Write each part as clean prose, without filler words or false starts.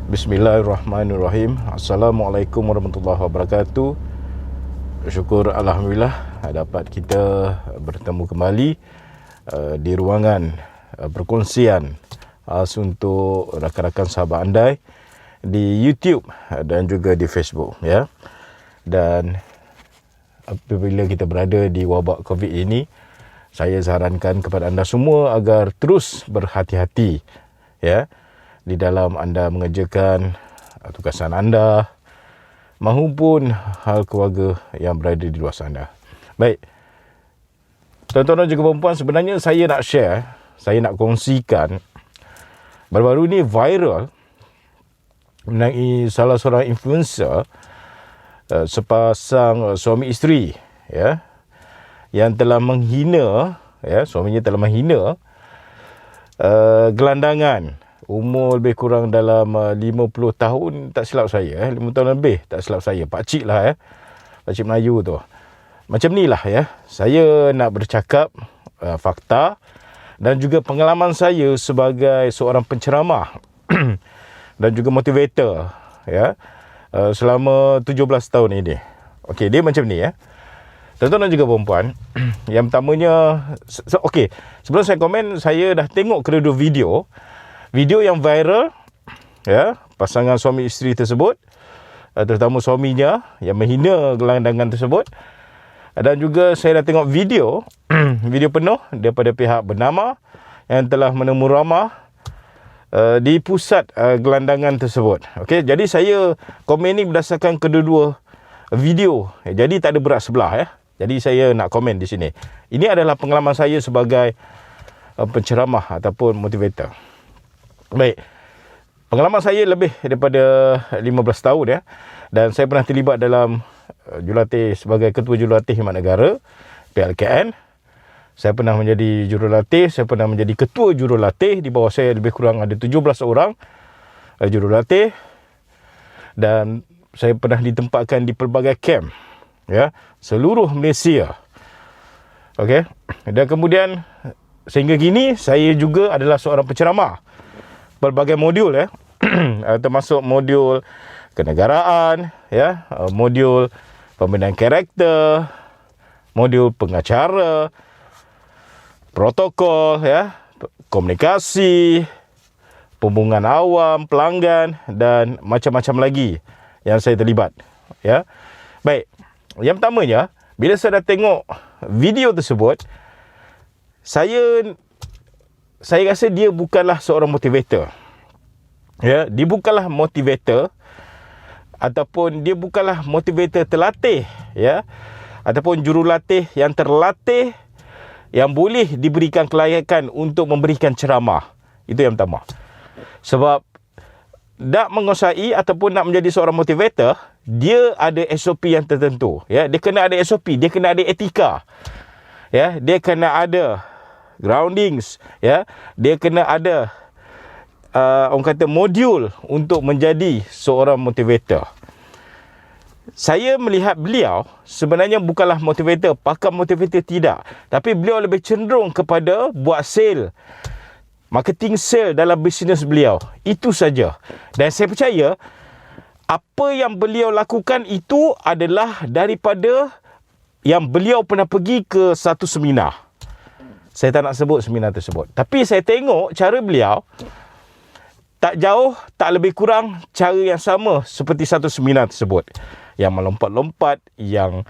Bismillahirrahmanirrahim. Assalamualaikum warahmatullahi wabarakatuh. Syukur Alhamdulillah dapat kita bertemu kembali di ruangan perkongsian untuk rakan-rakan sahabat andai di YouTube dan juga di Facebook, ya. Dan apabila kita berada di wabak COVID ini, saya sarankan kepada anda semua agar terus berhati-hati, ya, di dalam anda mengerjakan tugasan anda maupun hal keluarga yang berada di luar sana. Baik, tuan-tuan dan juga puan-puan, sebenarnya saya nak share, saya nak kongsikan baru-baru ni viral mengenai salah seorang influencer, sepasang suami isteri, ya, yang telah menghina, ya, suaminya telah menghina gelandangan umur lebih kurang dalam 50 tahun, tak silap saya, 5 tahun lebih, tak silap saya, pakcik lah, pakcik Melayu tu. Macam ni lah, ya, saya nak bercakap fakta dan juga pengalaman saya sebagai seorang penceramah dan juga motivator, ya, selama 17 tahun ini. Okey, dia macam ni, ya. Tuan-tuan dan juga perempuan, yang pertamanya, okey, sebelum saya komen, saya dah tengok kedua-dua video yang viral, ya, pasangan suami isteri tersebut, terutama suaminya yang menghina gelandangan tersebut. Dan juga saya dah tengok video video penuh daripada pihak bernama yang telah menemu ramah di pusat gelandangan tersebut. Okey, jadi saya komen ni berdasarkan kedua-dua video. Jadi tak ada berat sebelah, ya. Jadi saya nak komen di sini. Ini adalah pengalaman saya sebagai penceramah ataupun motivator. Baik, pengalaman saya lebih daripada 15 tahun, ya. Dan saya pernah terlibat dalam jurulatih sebagai ketua jurulatih khidmat negara PLKN. Saya pernah menjadi jurulatih, saya pernah menjadi ketua jurulatih. Di bawah saya lebih kurang ada 17 orang jurulatih. Dan saya pernah ditempatkan di pelbagai kamp, ya, seluruh Malaysia. Okey. Dan kemudian sehingga kini saya juga adalah seorang penceramah pelbagai modul, ya. Termasuk modul kenegaraan, ya, modul pembinaan karakter, modul pengacara, protokol, ya, komunikasi, pembuangan awam, pelanggan dan macam-macam lagi yang saya terlibat, ya. Baik, yang pertamanya, bila saya dah tengok video tersebut, saya rasa dia bukanlah seorang motivator. Ya, dia bukanlah motivator ataupun dia bukanlah motivator terlatih, ya, ataupun jurulatih yang terlatih yang boleh diberikan kelayakan untuk memberikan ceramah. Itu yang pertama. Sebab nak menguasai ataupun nak menjadi seorang motivator, dia ada SOP yang tertentu, ya. Dia kena ada SOP, dia kena ada etika, ya, dia kena ada groundings, ya, dia kena ada orang kata modul untuk menjadi seorang motivator. Saya melihat beliau sebenarnya bukanlah motivator, pakar motivator tidak, tapi beliau lebih cenderung kepada buat sale, marketing sale dalam bisnes beliau. Itu saja. Dan saya percaya apa yang beliau lakukan itu adalah daripada yang beliau pernah pergi ke satu seminar. Saya tak nak sebut seminar tersebut. Tapi saya tengok cara beliau tak jauh, tak lebih kurang cara yang sama seperti satu seminar tersebut. Yang melompat-lompat, yang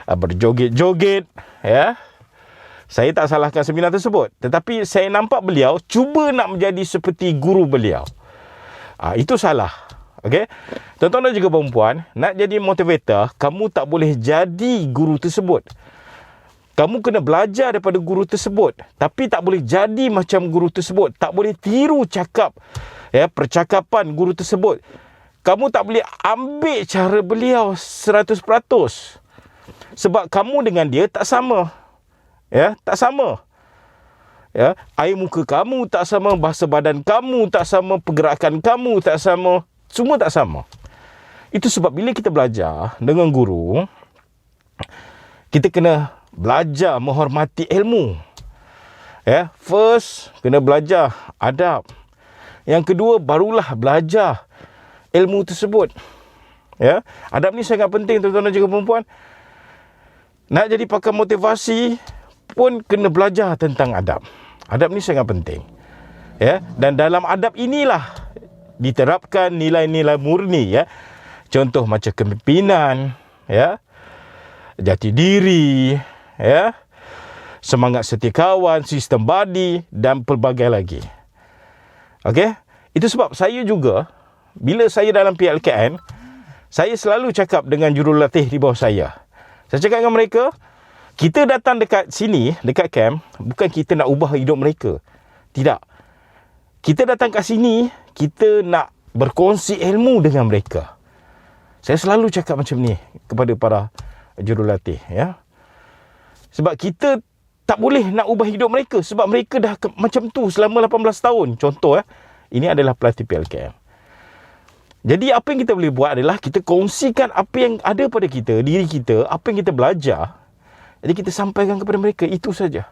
berjoget-joget, ya. Saya tak salahkan seminar tersebut. Tetapi saya nampak beliau cuba nak menjadi seperti guru beliau. Itu salah. Okey? Tuan-tuan dan juga perempuan, nak jadi motivator, kamu tak boleh jadi guru tersebut. Kamu kena belajar daripada guru tersebut, tapi tak boleh jadi macam guru tersebut. Tak boleh tiru cakap, ya, percakapan guru tersebut. Kamu tak boleh ambil cara beliau 100%. Sebab kamu dengan dia tak sama. Ya, tak sama. Ya, air muka kamu tak sama, bahasa badan kamu tak sama, pergerakan kamu tak sama, semua tak sama. Itu sebab bila kita belajar dengan guru, kita kena belajar menghormati ilmu. Ya, first kena belajar adab. Yang kedua barulah belajar ilmu tersebut. Ya, adab ni sangat penting tuan-tuan dan juga perempuan. Nak jadi pakar motivasi pun kena belajar tentang adab. Adab ni sangat penting. Ya, dan dalam adab inilah diterapkan nilai-nilai murni, ya. Contoh macam kepimpinan, ya, jati diri, ya, semangat setiakawan, sistem badi dan pelbagai lagi. Okey? Itu sebab saya juga bila saya dalam PLKN, saya selalu cakap dengan jurulatih di bawah saya. Saya cakap dengan mereka, kita datang dekat sini, dekat camp, bukan kita nak ubah hidup mereka. Tidak. Kita datang kat sini, kita nak berkongsi ilmu dengan mereka. Saya selalu cakap macam ni kepada para jurulatih, ya. Sebab kita tak boleh nak ubah hidup mereka sebab mereka dah macam tu selama 18 tahun. Contoh, ini adalah pelatih PLKM. Jadi apa yang kita boleh buat adalah kita kongsikan apa yang ada pada kita, diri kita, apa yang kita belajar. Jadi kita sampaikan kepada mereka, itu saja.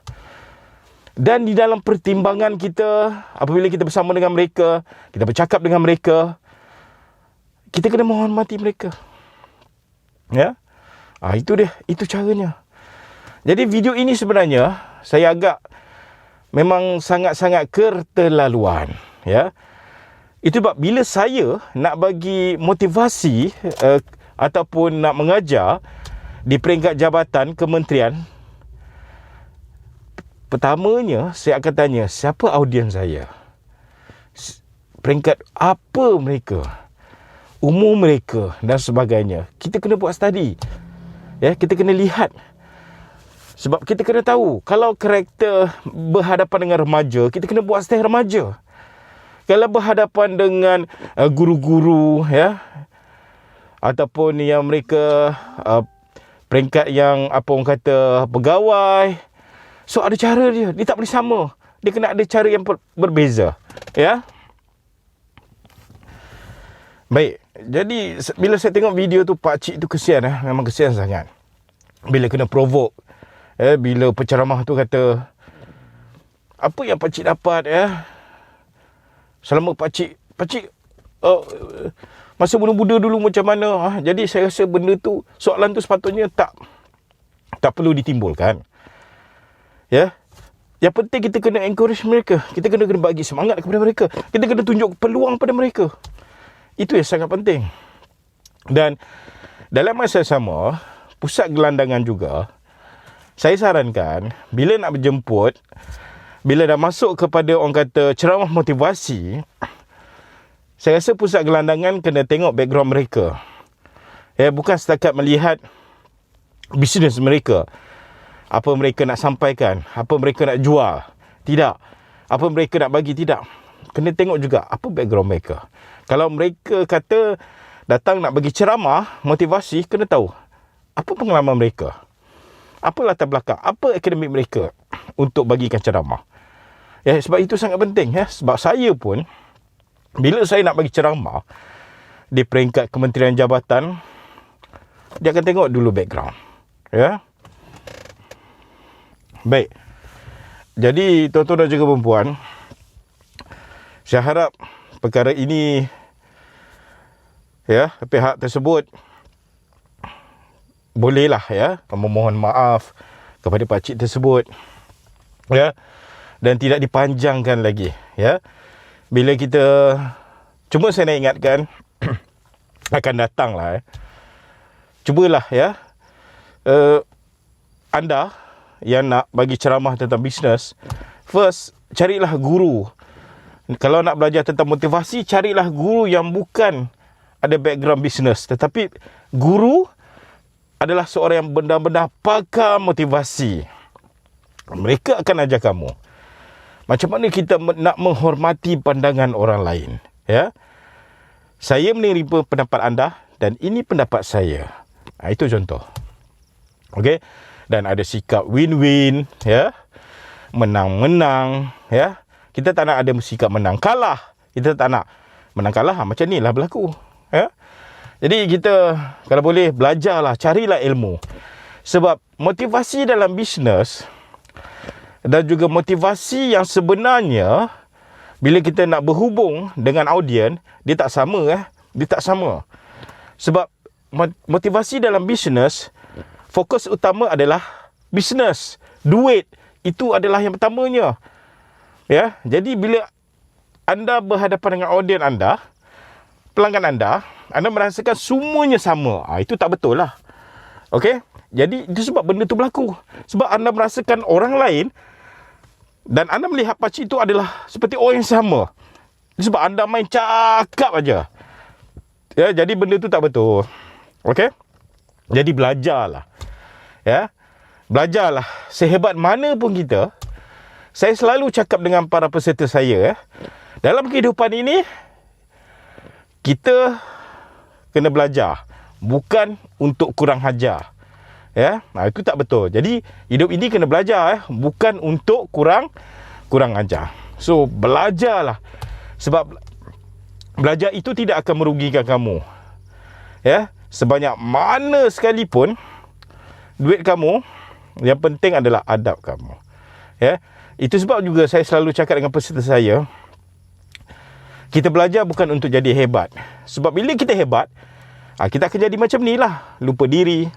Dan di dalam pertimbangan kita, apabila kita bersama dengan mereka, kita bercakap dengan mereka, kita kena menghormati mereka. Ya? Itu dia, itu caranya. Jadi video ini sebenarnya saya agak memang sangat-sangat keterlaluan, ya. Itu sebab bila saya nak bagi motivasi ataupun nak mengajar di peringkat jabatan kementerian, pertamanya saya akan tanya siapa audiens saya, peringkat apa mereka, umur mereka dan sebagainya. Kita kena buat study, ya, kita kena lihat. Sebab kita kena tahu, kalau karakter berhadapan dengan remaja, kita kena buat style remaja. Kalau berhadapan dengan guru-guru, ya, ataupun yang mereka peringkat yang apa orang kata pegawai, so ada cara dia tak boleh sama. Dia kena ada cara yang berbeza, ya. Baik, jadi bila saya tengok video tu, pak cik tu kesian, memang kesian sangat. Bila kena provoke, bila penceramah tu kata, apa yang pak cik dapat, selama pak cik masa muda-muda dulu macam mana. Jadi saya rasa benda tu, soalan tu sepatutnya tak perlu ditimbulkan. Ya. Yang penting kita kena encourage mereka. Kita kena bagi semangat kepada mereka. Kita kena tunjuk peluang pada mereka. Itu yang sangat penting. Dan dalam masa sama, pusat gelandangan juga, saya sarankan bila nak berjemput, bila dah masuk kepada orang kata ceramah motivasi, saya rasa pusat gelandangan kena tengok background mereka. Ya, bukan setakat melihat bisnes mereka, apa mereka nak sampaikan, apa mereka nak jual. Tidak. Apa mereka nak bagi, tidak. Kena tengok juga apa background mereka. Kalau mereka kata datang nak bagi ceramah motivasi, kena tahu apa pengalaman mereka, apa latar belakang, apa akademik mereka untuk bagikan ceramah. Ya, sebab itu sangat penting, ya. Sebab saya pun bila saya nak bagi ceramah di peringkat kementerian jabatan, dia akan tengok dulu background, ya. Baik. Jadi tuan-tuan dan juga perempuan, saya harap perkara ini, ya, pihak tersebut bolehlah, ya, memohon maaf kepada pakcik tersebut, ya, dan tidak dipanjangkan lagi, ya. Bila kita, cuma saya nak ingatkan akan datanglah, cubalah, ya, anda yang nak bagi ceramah tentang bisnes, first carilah guru. Kalau nak belajar tentang motivasi, carilah guru yang bukan ada background bisnes, tetapi guru adalah seorang yang benar-benar pakar motivasi. Mereka akan ajar kamu macam mana kita nak menghormati pandangan orang lain, ya. Saya menerima pendapat anda dan ini pendapat saya. Itu contoh. Okey? Dan ada sikap win-win, ya. Menang-menang, ya. Kita tak nak ada sikap menang kalah. Kita tak nak menang kalah, macam ni lah berlaku, ya. Jadi kita kalau boleh belajarlah, carilah ilmu. Sebab motivasi dalam bisnes dan juga motivasi yang sebenarnya bila kita nak berhubung dengan audien, dia tak sama, Dia tak sama. Sebab motivasi dalam bisnes, fokus utama adalah bisnes, duit. Itu adalah yang pertamanya. Ya, jadi bila anda berhadapan dengan audien anda, pelanggan anda merasakan semuanya sama. Itu tak betul lah. Okey? Jadi itu sebab benda tu berlaku. Sebab anda merasakan orang lain dan anda melihat pakcik itu adalah seperti orang yang sama. Sebab anda main cakap aja. Ya, jadi benda tu tak betul. Okey? Jadi belajarlah. Ya. Belajarlah. Sehebat mana pun kita, saya selalu cakap dengan para peserta saya, dalam kehidupan ini kita kena belajar, bukan untuk kurang ajar. Ya, itu tak betul. Jadi hidup ini kena belajar, bukan untuk kurang ajar. So belajarlah. Sebab belajar itu tidak akan merugikan kamu. Ya, sebanyak mana sekalipun duit kamu, yang penting adalah adab kamu. Ya, itu sebab juga saya selalu cakap dengan peserta saya, kita belajar bukan untuk jadi hebat. Sebab bila kita hebat, kita akan jadi macam ni lah. Lupa diri,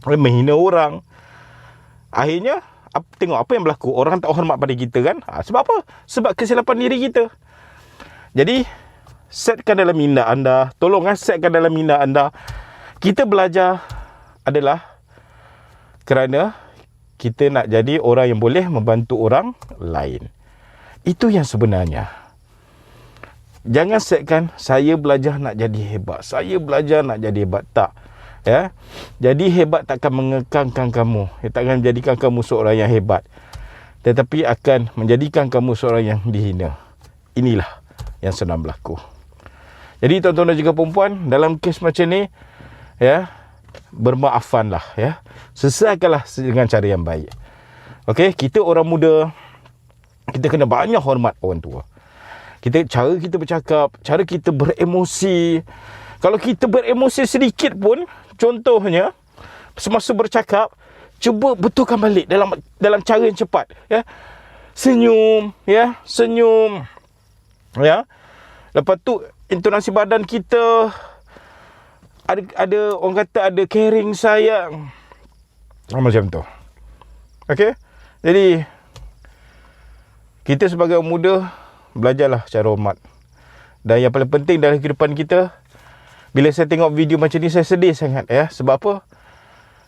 menghina orang. Akhirnya tengok apa yang berlaku. Orang tak hormat pada kita kan. Sebab apa? Sebab kesilapan diri kita. Jadi setkan dalam minda anda. Tolong setkan dalam minda anda. Kita belajar adalah kerana kita nak jadi orang yang boleh membantu orang lain. Itu yang sebenarnya. Jangan setkan saya belajar nak jadi hebat, saya belajar nak jadi hebat. Tak. Ya. Jadi hebat takkan mengekangkan kamu. Takkan menjadikan kamu seorang yang hebat. Tetapi akan menjadikan kamu seorang yang dihina. Inilah yang senang berlaku. Jadi tuan-tuan dan juga perempuan, dalam kes macam ni, ya, bermaafanlah, ya. Selesaikanlah dengan cara yang baik. Okey, kita orang muda, kita kena banyak hormat orang tua. Cara kita bercakap, cara kita beremosi. Kalau kita beremosi sedikit pun, contohnya semasa bercakap, cuba betulkan balik dalam cara yang cepat, ya. Senyum, ya, senyum. Ya. Lepas tu intonasi badan kita ada orang kata ada caring, sayang. Macam tu. Okey? Jadi kita sebagai orang muda, belajarlah cara hormat. Dan yang paling penting dalam kehidupan kita, bila saya tengok video macam ni, saya sedih sangat, ya. Sebab apa?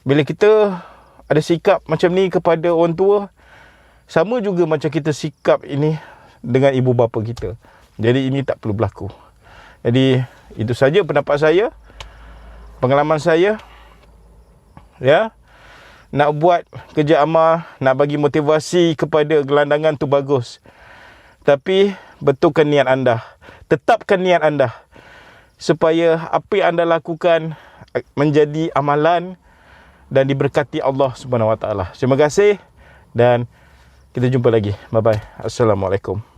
Bila kita ada sikap macam ni kepada orang tua, sama juga macam kita sikap ini dengan ibu bapa kita. Jadi ini tak perlu berlaku. Jadi itu saja pendapat saya, pengalaman saya. Ya. Nak buat kerja amal, nak bagi motivasi kepada gelandangan tu bagus. Tapi betulkan niat anda. Tetapkan niat anda. Supaya apa yang anda lakukan menjadi amalan dan diberkati Allah Subhanahu Wa Taala. Terima kasih dan kita jumpa lagi. Bye bye. Assalamualaikum.